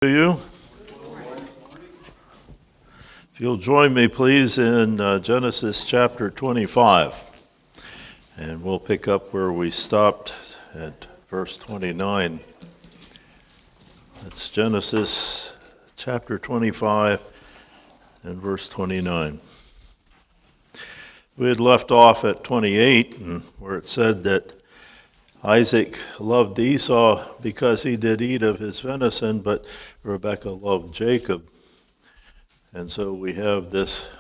To you. If you'll join me, please, in Genesis chapter 25. And we'll pick up where we stopped at verse 29. That's Genesis chapter 25 and verse 29. We had left off at 28, where it said that Isaac loved Esau because he did eat of his venison, but Rebekah loved Jacob. And so we have this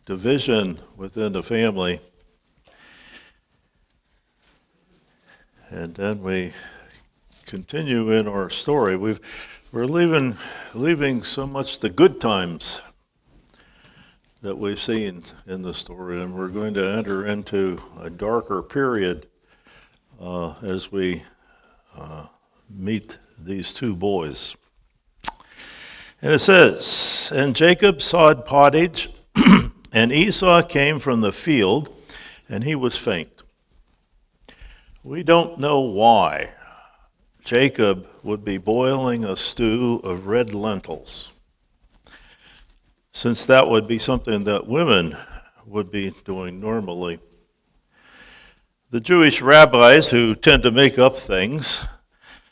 division within the family. And then we continue in our story. We're leaving so much the good times that we've seen in the story, and we're going to enter into a darker period as we meet these two boys. And it says, "And Jacob sawed pottage, and Esau came from the field, and he was faint." We don't know why Jacob would be boiling a stew of red lentils, since that would be something that women would be doing normally. The Jewish rabbis, who tend to make up things,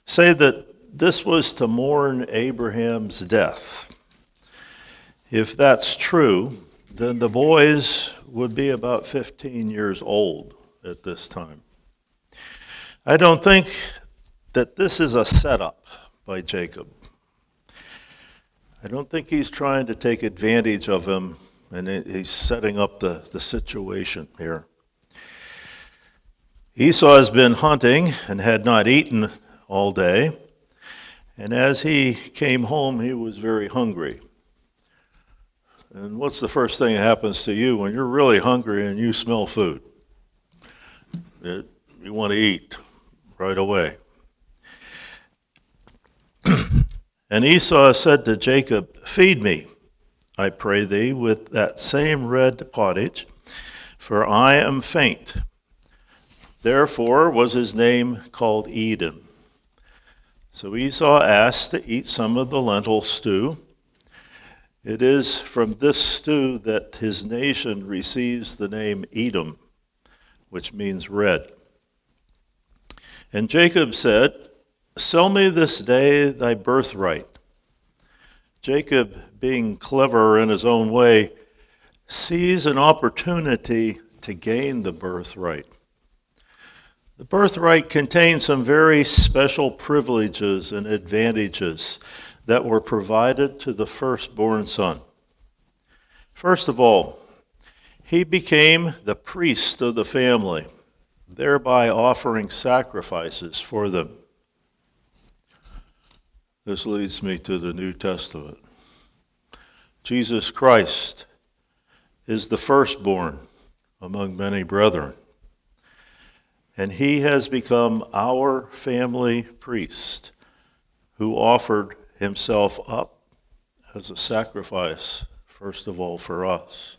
say that this was to mourn Abraham's death. If that's true, then the boys would be about 15 years old at this time. I don't think that this is a setup by Jacob. I don't think he's trying to take advantage of him, and he's setting up the situation here. Esau has been hunting and had not eaten all day, and as he came home, he was very hungry. And what's the first thing that happens to you when you're really hungry and you smell food? You want to eat right away. And Esau said to Jacob, "Feed me, I pray thee, with that same red pottage, for I am faint." Therefore was his name called Edom. So Esau asked to eat some of the lentil stew. It is from this stew that his nation receives the name Edom, which means red. And Jacob said, "Sell me this day thy birthright." Jacob, being clever in his own way, sees an opportunity to gain the birthright. The birthright contains some very special privileges and advantages that were provided to the firstborn son. First of all, he became the priest of the family, thereby offering sacrifices for them. This leads me to the New Testament. Jesus Christ is the firstborn among many brethren, and he has become our family priest who offered himself up as a sacrifice, first of all, for us.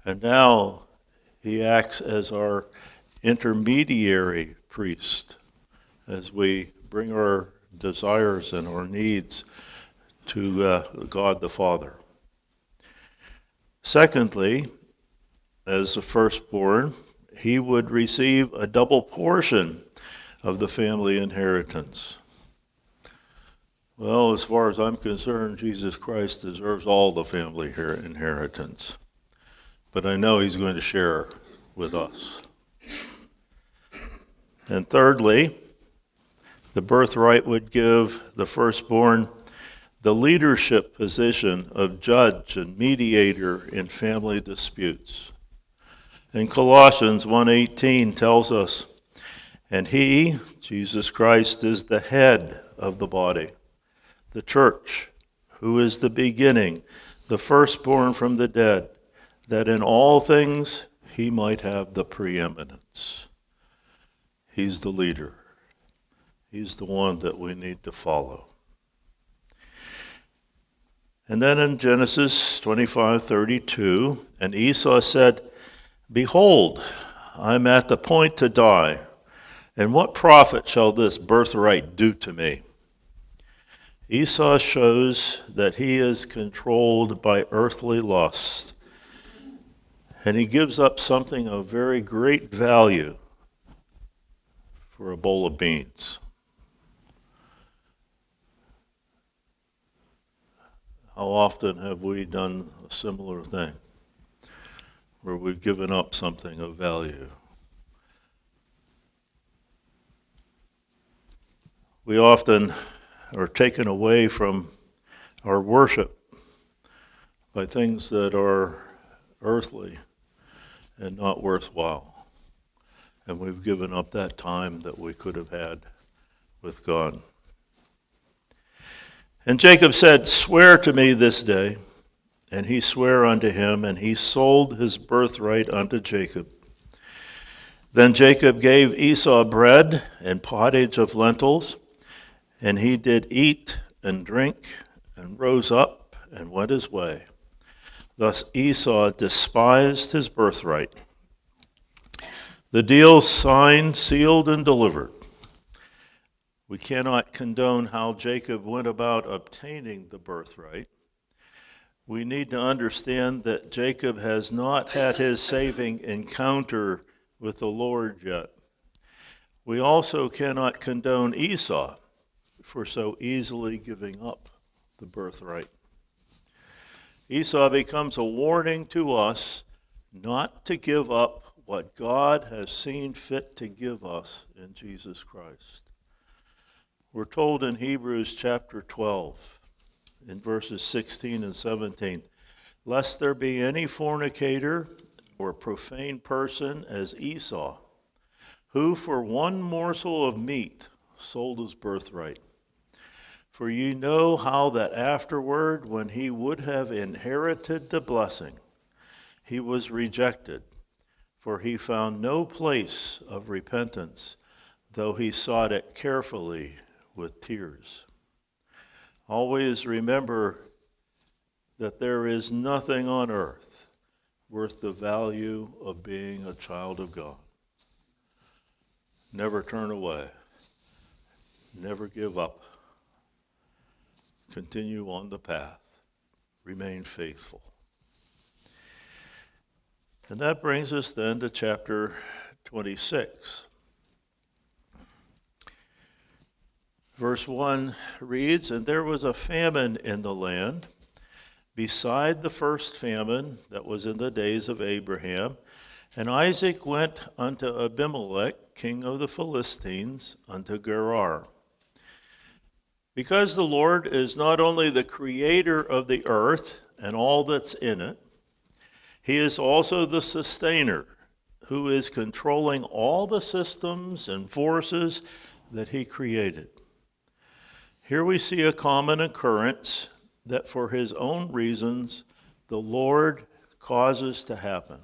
And now he acts as our intermediary priest as we bring our desires and our needs to God the Father. Secondly, as the firstborn, he would receive a double portion of the family inheritance. Well, as far as I'm concerned, Jesus Christ deserves all the family inheritance. But I know he's going to share with us. And thirdly, the birthright would give the firstborn the leadership position of judge and mediator in family disputes. And Colossians 1:18 tells us, "And he, Jesus Christ, is the head of the body, the church, who is the beginning, the firstborn from the dead, that in all things he might have the preeminence." He's the leader. He's the one that we need to follow. And then in Genesis 25:32, "And Esau said, Behold, I am at the point to die, and what profit shall this birthright do to me?" Esau shows that he is controlled by earthly lust, and he gives up something of very great value for a bowl of beans. How often have we done a similar thing, where we've given up something of value? We often are taken away from our worship by things that are earthly and not worthwhile. And we've given up that time that we could have had with God. And Jacob said, "Swear to me this day." And he sware unto him, and he sold his birthright unto Jacob. Then Jacob gave Esau bread and pottage of lentils, and he did eat and drink, and rose up and went his way. Thus Esau despised his birthright. The deal signed, sealed, and delivered. We cannot condone how Jacob went about obtaining the birthright. We need to understand that Jacob has not had his saving encounter with the Lord yet. We also cannot condone Esau for so easily giving up the birthright. Esau becomes a warning to us not to give up what God has seen fit to give us in Jesus Christ. We're told in Hebrews chapter 12, in verses 16 and 17, "Lest there be any fornicator or profane person as Esau, who for one morsel of meat sold his birthright. For ye know how that afterward, when he would have inherited the blessing, he was rejected, for he found no place of repentance, though he sought it carefully with tears." Always remember that there is nothing on earth worth the value of being a child of God. Never turn away. Never give up. Continue on the path. Remain faithful. And that brings us then to chapter 26. Verse 1 reads, "And there was a famine in the land, beside the first famine that was in the days of Abraham. And Isaac went unto Abimelech, king of the Philistines, unto Gerar." Because the Lord is not only the creator of the earth and all that's in it, he is also the sustainer, who is controlling all the systems and forces that he created. Here we see a common occurrence that for his own reasons the Lord causes to happen.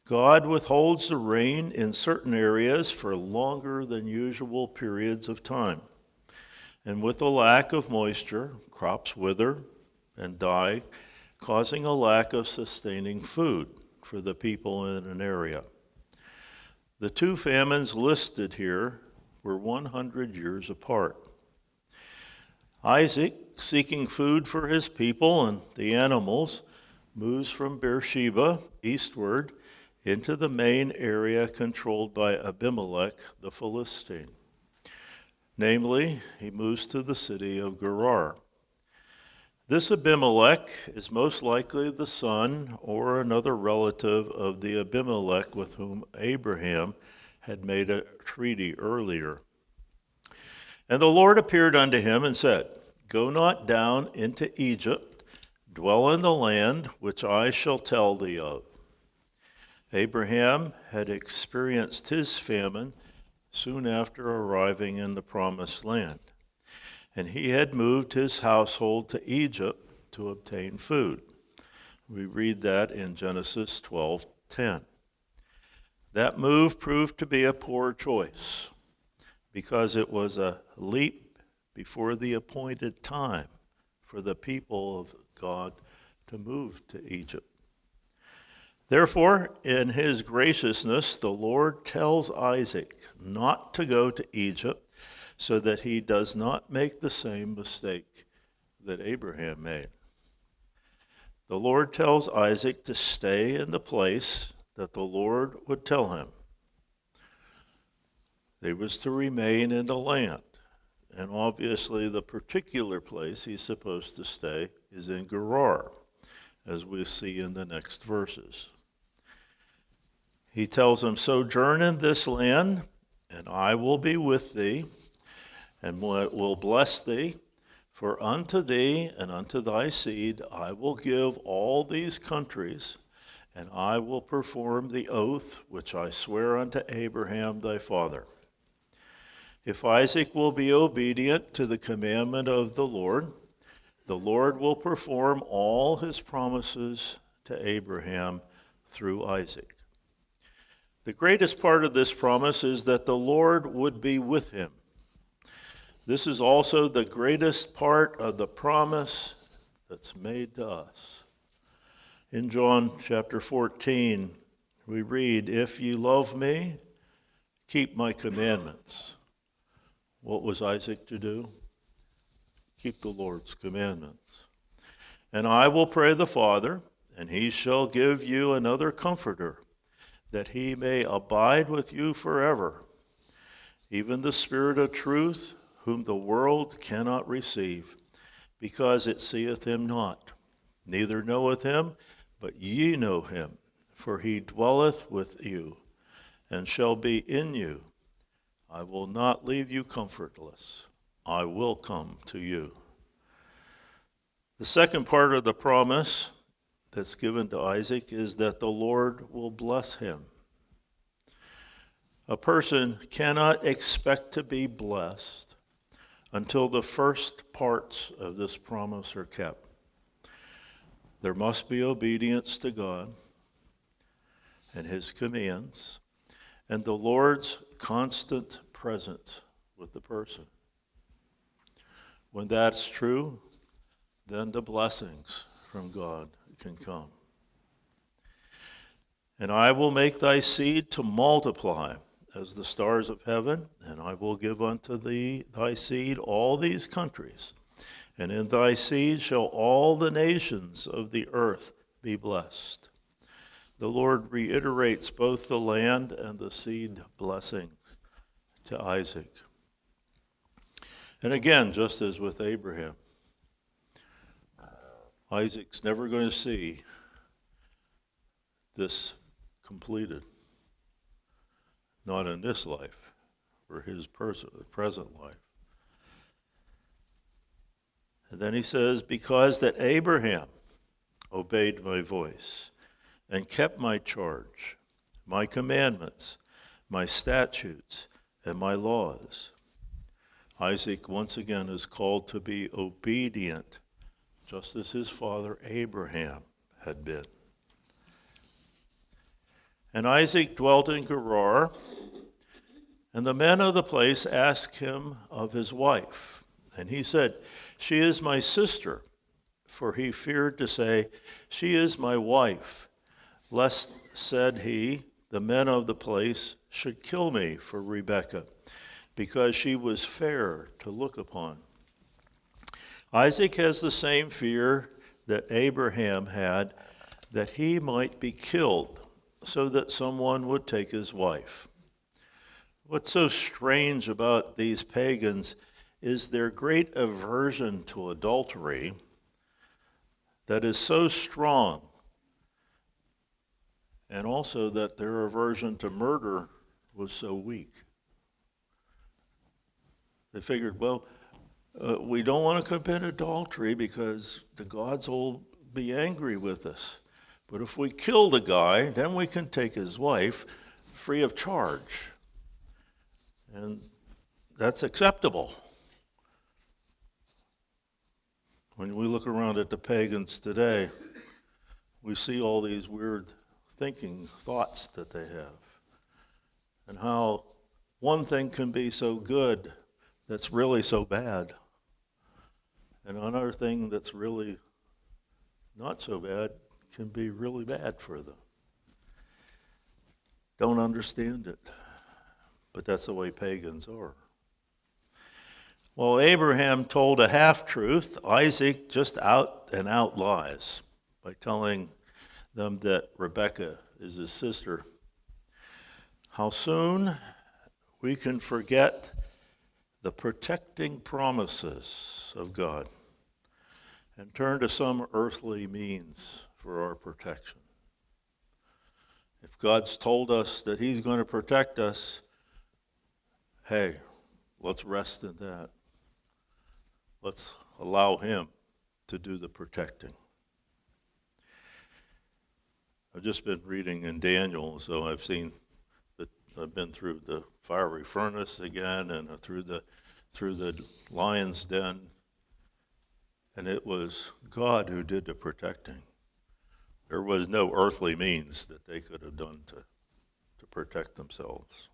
God withholds the rain in certain areas for longer than usual periods of time. And with a lack of moisture, crops wither and die, causing a lack of sustaining food for the people in an area. The two famines listed here were 100 years apart. Isaac, seeking food for his people and the animals, moves from Beersheba eastward into the main area controlled by Abimelech the Philistine. Namely, he moves to the city of Gerar. This Abimelech is most likely the son or another relative of the Abimelech with whom Abraham had made a treaty earlier. "And the Lord appeared unto him and said, Go not down into Egypt, dwell in the land which I shall tell thee of." Abraham had experienced his famine soon after arriving in the promised land, and he had moved his household to Egypt to obtain food. We read that in Genesis 12:10. That move proved to be a poor choice because it was a leap before the appointed time for the people of God to move to Egypt. Therefore, in his graciousness, the Lord tells Isaac not to go to Egypt, so that he does not make the same mistake that Abraham made. The Lord tells Isaac to stay in the place that the Lord would tell him. He was to remain in the land. And obviously the particular place he's supposed to stay is in Gerar, as we see in the next verses. He tells him, sojourn in this land, and I will be with thee, and will bless thee. For unto thee and unto thy seed I will give all these countries, and I will perform the oath which I swear unto Abraham thy father. If Isaac will be obedient to the commandment of the Lord will perform all his promises to Abraham through Isaac. The greatest part of this promise is that the Lord would be with him. This is also the greatest part of the promise that's made to us. In John chapter 14, we read, if you love me, keep my commandments. What was Isaac to do? Keep the Lord's commandments. And I will pray the Father, and he shall give you another comforter, that he may abide with you forever, even the Spirit of truth, whom the world cannot receive, because it seeth him not, neither knoweth him, but ye know him, for he dwelleth with you, and shall be in you. I will not leave you comfortless. I will come to you. The second part of the promise that's given to Isaac is that the Lord will bless him. A person cannot expect to be blessed until the first parts of this promise are kept. There must be obedience to God and his commands, and the Lord's constant presence with the person. When that's true, then the blessings from God can come. And I will make thy seed to multiply as the stars of heaven, and I will give unto thee thy seed all these countries, and in thy seed shall all the nations of the earth be blessed. The Lord reiterates both the land and the seed blessings to Isaac. And again, just as with Abraham, Isaac's never going to see this completed. Not in this life, or his present life. And then he says, because that Abraham obeyed my voice and kept my charge, my commandments, my statutes, and my laws. Isaac once again is called to be obedient, just as his father Abraham had been. And Isaac dwelt in Gerar, and the men of the place asked him of his wife. And he said, she is my sister, for he feared to say, she is my wife, lest, said he, the men of the place should kill me for Rebekah, because she was fair to look upon. Isaac has the same fear that Abraham had, that he might be killed, so that someone would take his wife. What's so strange about these pagans is their great aversion to adultery that is so strong, and also that their aversion to murder was so weak. They figured, well, we don't want to commit adultery because the gods will be angry with us. But if we kill the guy, then we can take his wife free of charge. And that's acceptable. When we look around at the pagans today, we see all these weird thoughts that they have. And how one thing can be so good that's really so bad. And another thing that's really not so bad can be really bad for them. Don't understand it. But that's the way pagans are. While Abraham told a half-truth, Isaac just out and out lies by telling them that Rebekah is his sister. How soon we can forget the protecting promises of God and turn to some earthly means for our protection. If God's told us that he's going to protect us, hey, let's rest in that. Let's allow him to do the protecting. I've just been reading in Daniel, so I've been through the fiery furnace again and through the lion's den, and it was God who did the protecting. There was no earthly means that they could have done to protect themselves.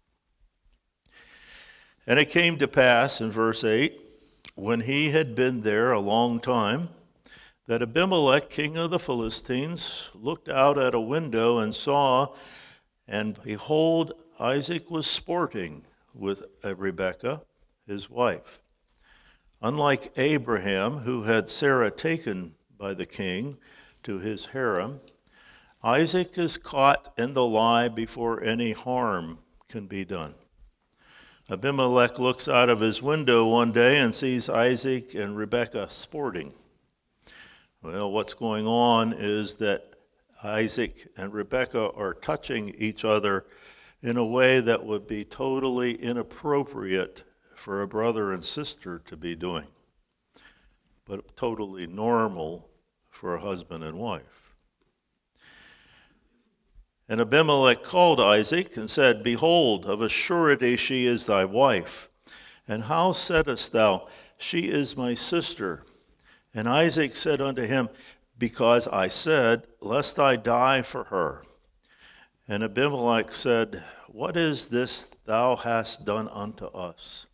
And it came to pass in verse 8, when he had been there a long time, that Abimelech, king of the Philistines, looked out at a window and saw, and behold, Isaac was sporting with Rebekah, his wife. Unlike Abraham, who had Sarah taken by the king to his harem, Isaac is caught in the lie before any harm can be done. Abimelech looks out of his window one day and sees Isaac and Rebekah sporting. Well, what's going on is that Isaac and Rebekah are touching each other in a way that would be totally inappropriate for a brother and sister to be doing, but totally normal for a husband and wife. And Abimelech called Isaac and said, Behold, of a surety she is thy wife. And how saidst thou, She is my sister? And Isaac said unto him, Because I said, Lest I die for her. And Abimelech said, What is this thou hast done unto us?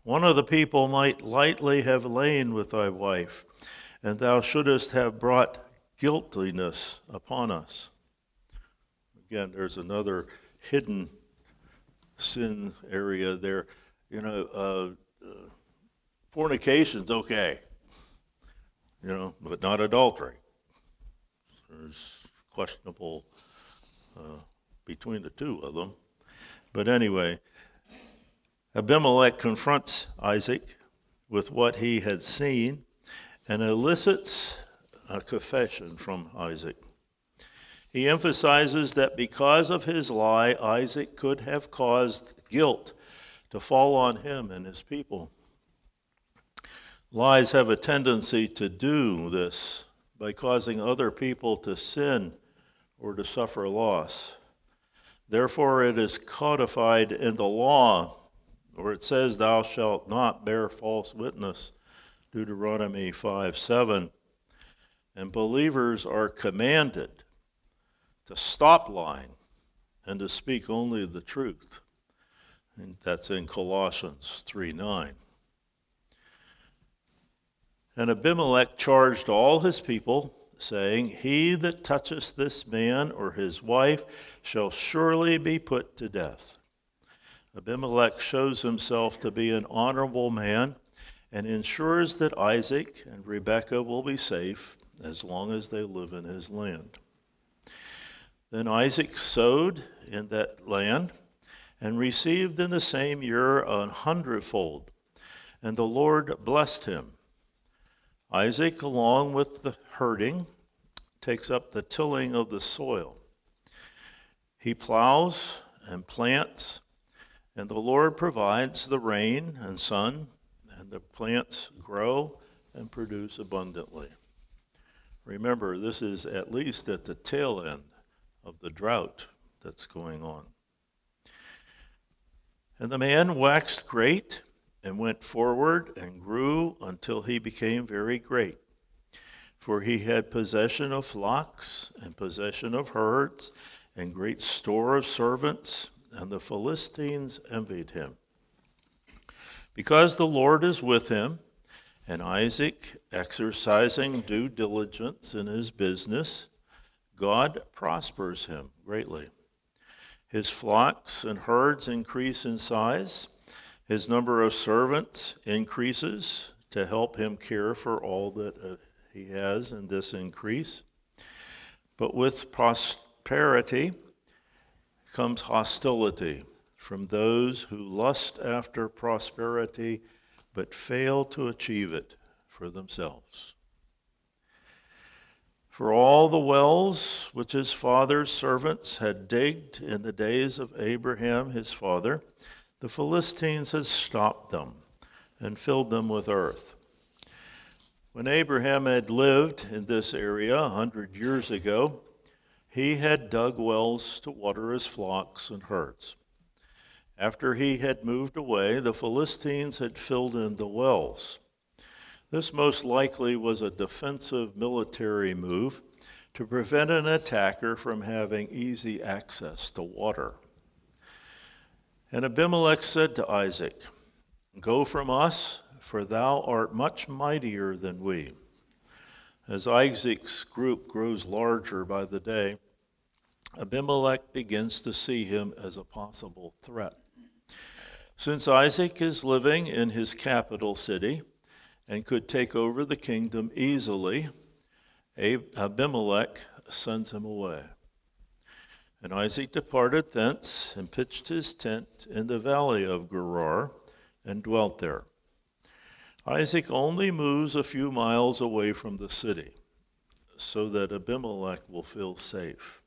One of the people might lightly have lain with thy wife, and thou shouldest have brought guiltiness upon us. Again, there's another hidden sin area there. Fornication's okay, but not adultery. There's questionable between the two of them. But anyway, Abimelech confronts Isaac with what he had seen and elicits a confession from Isaac. He emphasizes that because of his lie, Isaac could have caused guilt to fall on him and his people. Lies have a tendency to do this by causing other people to sin or to suffer loss. Therefore, it is codified in the law, where it says, Thou shalt not bear false witness, Deuteronomy 5:7. And believers are commanded to stop lying and to speak only the truth. And that's in Colossians 3:9. And Abimelech charged all his people, saying, He that toucheth this man or his wife shall surely be put to death. Abimelech shows himself to be an honorable man and ensures that Isaac and Rebekah will be safe as long as they live in his land. Then Isaac sowed in that land and received in the same year 100-fold, and the Lord blessed him. Isaac, along with the herding, takes up the tilling of the soil. He plows and plants, and the Lord provides the rain and sun, and the plants grow and produce abundantly. Remember, this is at least at the tail end of the drought that's going on. And the man waxed great and went forward and grew until he became very great. For he had possession of flocks and possession of herds and great store of servants, and the Philistines envied him. Because the Lord is with him, and Isaac exercising due diligence in his business, God prospers him greatly. His flocks and herds increase in size, His number of servants increases to help him care for all that he has in this increase. But with prosperity comes hostility from those who lust after prosperity but fail to achieve it for themselves. For all the wells which his father's servants had digged in the days of Abraham his father, the Philistines had stopped them and filled them with earth. When Abraham had lived in this area 100 years ago, he had dug wells to water his flocks and herds. After he had moved away, the Philistines had filled in the wells. This most likely was a defensive military move to prevent an attacker from having easy access to water. And Abimelech said to Isaac, "Go from us, for thou art much mightier than we." As Isaac's group grows larger by the day, Abimelech begins to see him as a possible threat. Since Isaac is living in his capital city and could take over the kingdom easily, Abimelech sends him away. And Isaac departed thence and pitched his tent in the valley of Gerar and dwelt there. Isaac only moves a few miles away from the city, so that Abimelech will feel safe.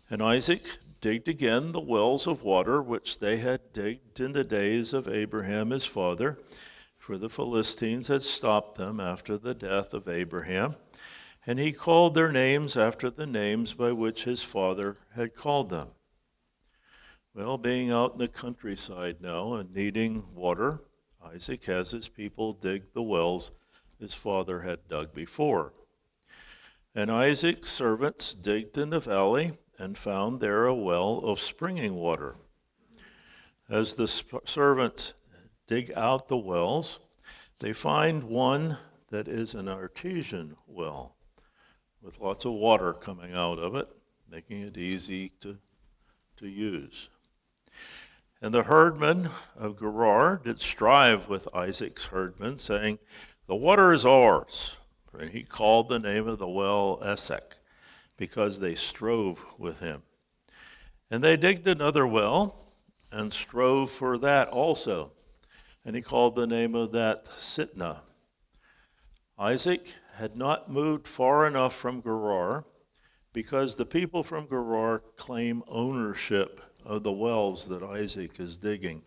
And Isaac digged again the wells of water which they had digged in the days of Abraham his father, for the Philistines had stopped them after the death of Abraham. And he called their names after the names by which his father had called them. Well, being out in the countryside now and needing water, Isaac has his people dig the wells his father had dug before. And Isaac's servants digged in the valley and found there a well of springing water. As the servants dig out the wells, they find one that is an artesian well, with lots of water coming out of it, making it easy to use. And the herdmen of Gerar did strive with Isaac's herdmen, saying, "The water is ours." And he called the name of the well Esek, because they strove with him. And they digged another well and strove for that also. And he called the name of that Sitnah. Isaac had not moved far enough from Gerar, because the people from Gerar claim ownership of the wells that Isaac is digging.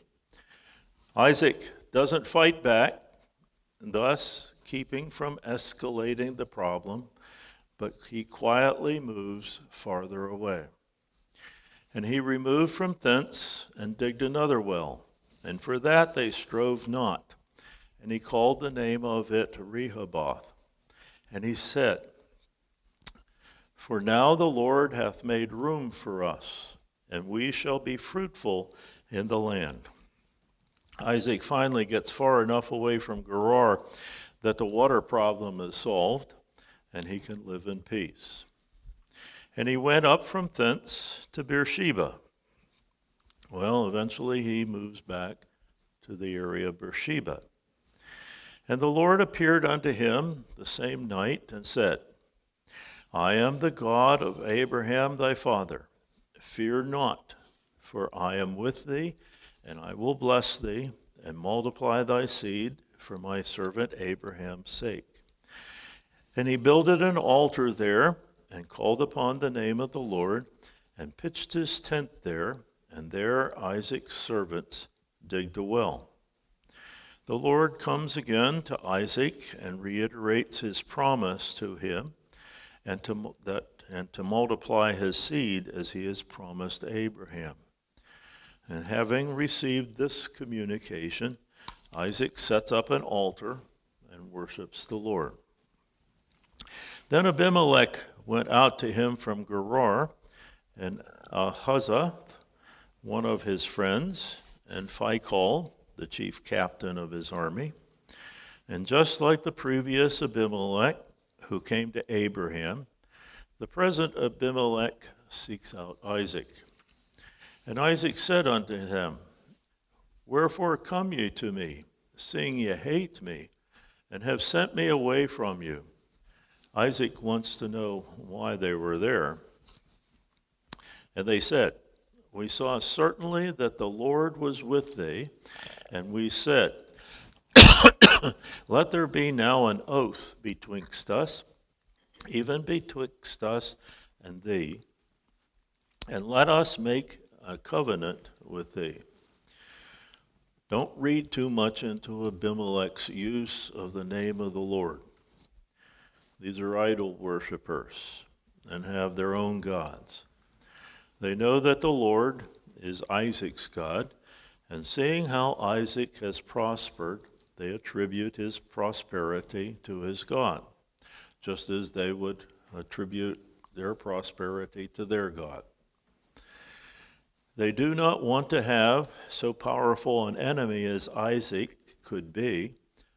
Isaac doesn't fight back, thus keeping from escalating the problem, but he quietly moves farther away. And he removed from thence and digged another well, and for that they strove not. And he called the name of it Rehoboth. And he said, "For now the Lord hath made room for us, and we shall be fruitful in the land." Isaac finally gets far enough away from Gerar that the water problem is solved, and he can live in peace. And he went up from thence to Beersheba. Well, eventually he moves back to the area of Beersheba. And the Lord appeared unto him the same night and said, "I am the God of Abraham thy father. Fear not, for I am with thee, and I will bless thee, and multiply thy seed for my servant Abraham's sake." And he builded an altar there, and called upon the name of the Lord, and pitched his tent there, and there Isaac's servants digged a well. The Lord comes again to Isaac and reiterates his promise to him, and to multiply his seed as he has promised Abraham. And having received this communication, Isaac sets up an altar and worships the Lord. Then Abimelech went out to him from Gerar, and Ahuzzath, one of his friends, and Phicol, the chief captain of his army. And just like the previous Abimelech, who came to Abraham, the present Abimelech seeks out Isaac. And Isaac said unto him, Wherefore come ye to me, seeing ye hate me, and have sent me away from you? Isaac wants to know why they were there. And they said, We saw certainly that the Lord was with thee, and we said, Let there be now an oath betwixt us, even betwixt us and thee, and let us make a covenant with thee. Don't read too much into Abimelech's use of the name of the Lord. These are idol worshippers and have their own gods. They know that the Lord is Isaac's God, and seeing how Isaac has prospered, they attribute his prosperity to his God, just as they would attribute their prosperity to their God. They do not want to have so powerful an enemy as Isaac could be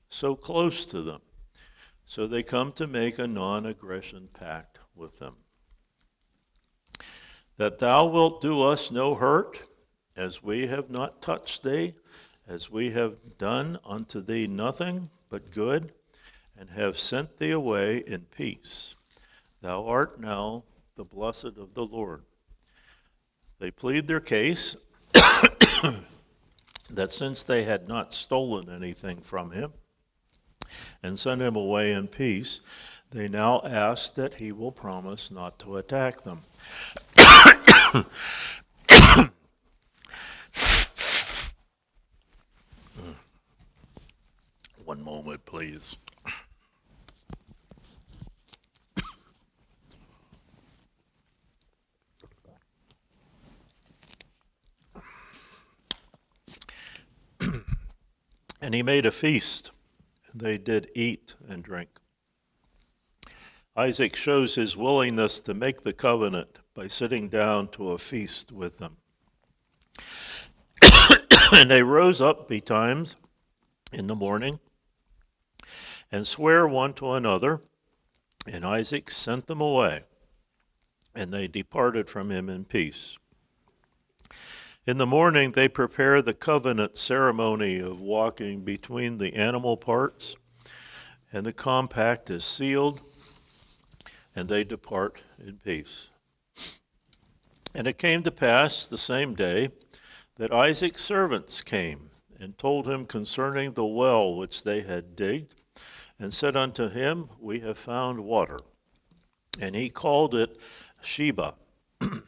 so close to them, so they come to make a non-aggression pact with them. That thou wilt do us no hurt, as we have not touched thee, as we have done unto thee nothing but good, and have sent thee away in peace. Thou art now the blessed of the Lord. They plead their case that since they had not stolen anything from him and sent him away in peace, they now ask that he will promise not to attack them. One moment, please. And he made a feast, and they did eat and drink. Isaac shows his willingness to make the covenant by sitting down to a feast with them. And they rose up betimes in the morning and sware one to another, and Isaac sent them away, and they departed from him in peace. In the morning they prepare the covenant ceremony of walking between the animal parts, and the compact is sealed, and they depart in peace. And it came to pass the same day that Isaac's servants came and told him concerning the well which they had digged, and said unto him, We have found water. And he called it Sheba.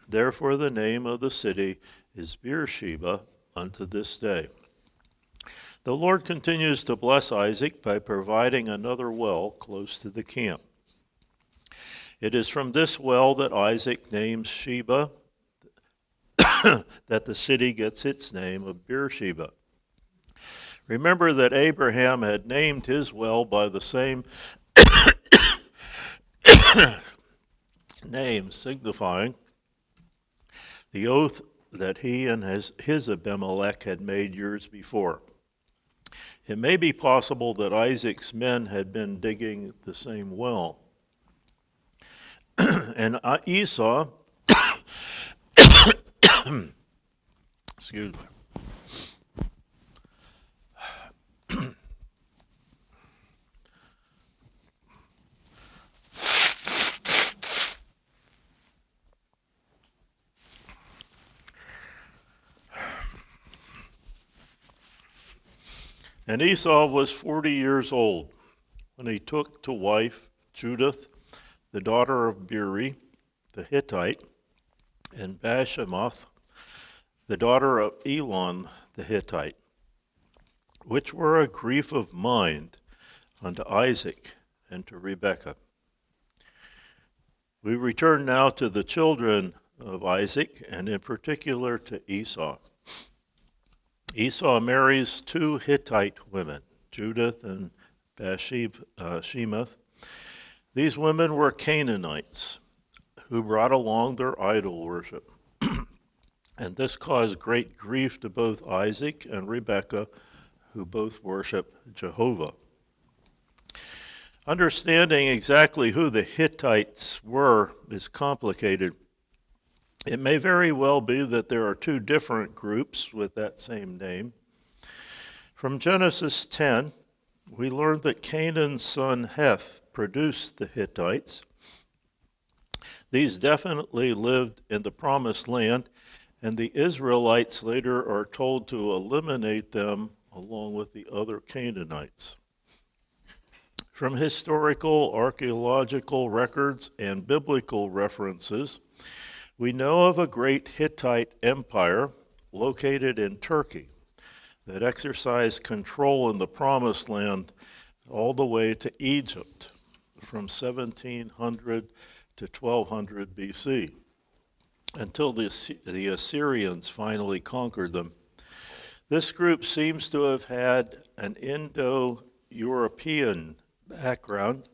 Therefore the name of the city is Beersheba unto this day. The Lord continues to bless Isaac by providing another well close to the camp. It is from this well that Isaac names Sheba that the city gets its name of Beersheba. Remember that Abraham had named his well by the same name, signifying the oath that he and his Abimelech had made years before. It may be possible that Isaac's men had been digging the same well. And Esau, excuse me. And Esau was 40 years old when he took to wife Judith, the daughter of Beeri, the Hittite, and Bashemoth, the daughter of Elon, the Hittite, which were a grief of mind unto Isaac and to Rebekah. We return now to the children of Isaac, and in particular to Esau. Esau marries two Hittite women, Judith and Bashemoth. These women were Canaanites who brought along their idol worship. And this caused great grief to both Isaac and Rebekah, who both worship Jehovah. Understanding exactly who the Hittites were is complicated. It may very well be that there are two different groups with that same name. From Genesis 10, we learn that Canaan's son Heth produced the Hittites. These definitely lived in the Promised Land, and the Israelites later are told to eliminate them along with the other Canaanites. From historical, archaeological records, and biblical references, we know of a great Hittite empire located in Turkey that exercised control in the Promised Land all the way to Egypt from 1700 to 1200 BC until the Assyrians finally conquered them. This group seems to have had an Indo-European background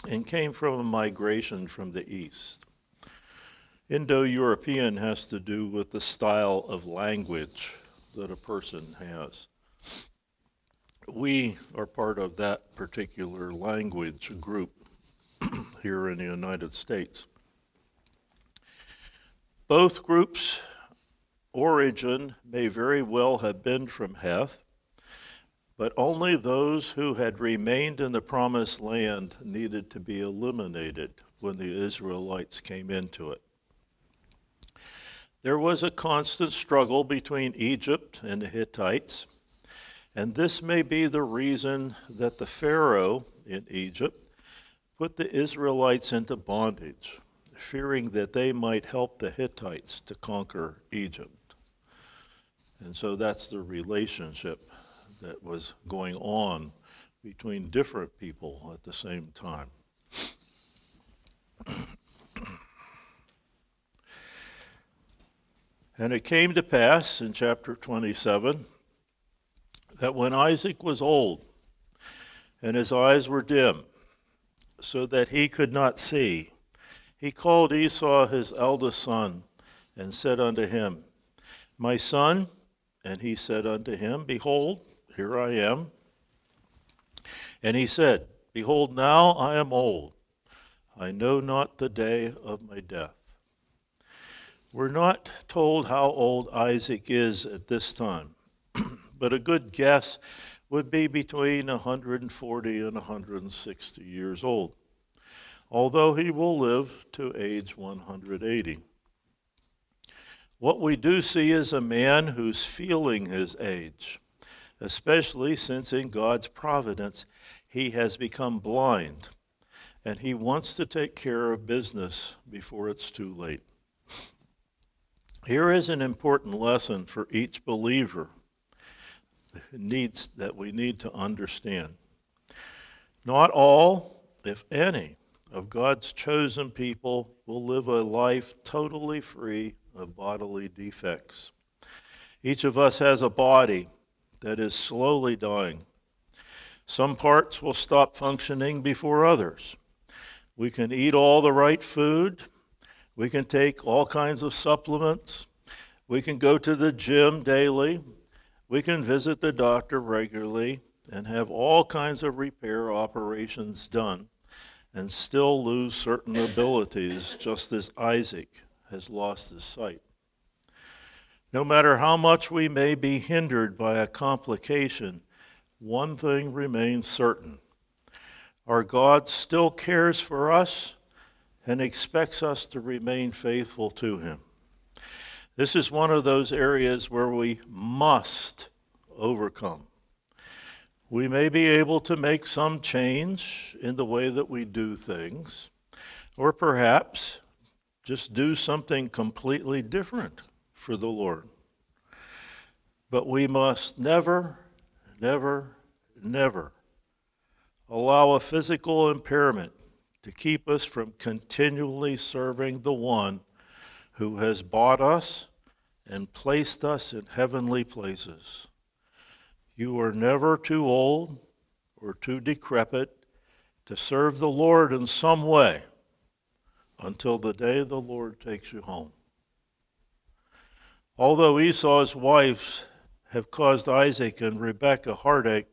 and came from a migration from the east. Indo-European has to do with the style of language that a person has. We are part of that particular language group here in the United States. Both groups' origin may very well have been from Heth, but only those who had remained in the Promised Land needed to be eliminated when the Israelites came into it. There was a constant struggle between Egypt and the Hittites, and this may be the reason that the Pharaoh in Egypt put the Israelites into bondage, fearing that they might help the Hittites to conquer Egypt. And so that's the relationship that was going on between different people at the same time. And it came to pass in chapter 27 that when Isaac was old and his eyes were dim, so that he could not see, he called Esau his eldest son and said unto him, My son. And he said unto him, Behold, here I am. And he said, Behold, now I am old. I know not the day of my death. We're not told how old Isaac is at this time, but a good guess would be between 140 and 160 years old, although he will live to age 180. What we do see is a man who's feeling his age, especially since in God's providence he has become blind, and he wants to take care of business before it's too late. Here is an important lesson for each believer that we need to understand. Not all, if any, of God's chosen people will live a life totally free of bodily defects. Each of us has a body that is slowly dying. Some parts will stop functioning before others. We can eat all the right food. We can take all kinds of supplements. We can go to the gym daily. We can visit the doctor regularly and have all kinds of repair operations done and still lose certain abilities, just as Isaac has lost his sight. No matter how much we may be hindered by a complication, one thing remains certain. Our God still cares for us and expects us to remain faithful to him. This is one of those areas where we must overcome. We may be able to make some change in the way that we do things, or perhaps just do something completely different for the Lord. But we must never, never, never allow a physical impairment to keep us from continually serving the one who has bought us and placed us in heavenly places. You are never too old or too decrepit to serve the Lord in some way until the day the Lord takes you home. Although Esau's wives have caused Isaac and Rebekah heartache,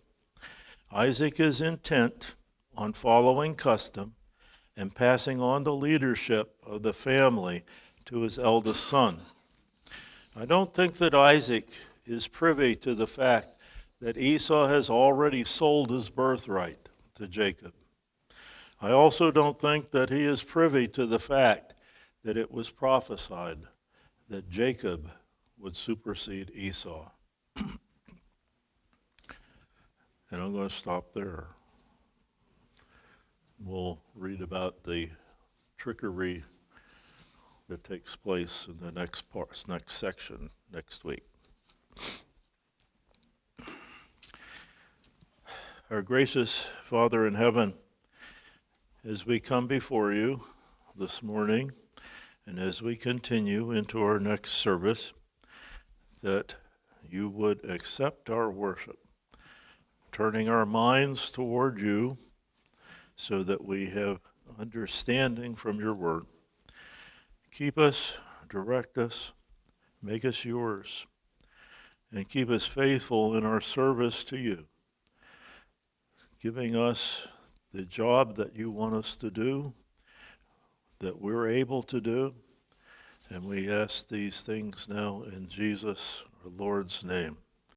Isaac is intent on following custom and passing on the leadership of the family to his eldest son. I don't think that Isaac is privy to the fact that Esau has already sold his birthright to Jacob. I also don't think that he is privy to the fact that it was prophesied that Jacob would supersede Esau. And I'm going to stop there. We'll read about the trickery that takes place in the next section next week. Our gracious Father in heaven, as we come before you this morning, and as we continue into our next service, that you would accept our worship, turning our minds toward you so that we have understanding from your word. Keep us, direct us, make us yours, and keep us faithful in our service to you, giving us the job that you want us to do, that we're able to do. And we ask these things now in Jesus, our Lord's name.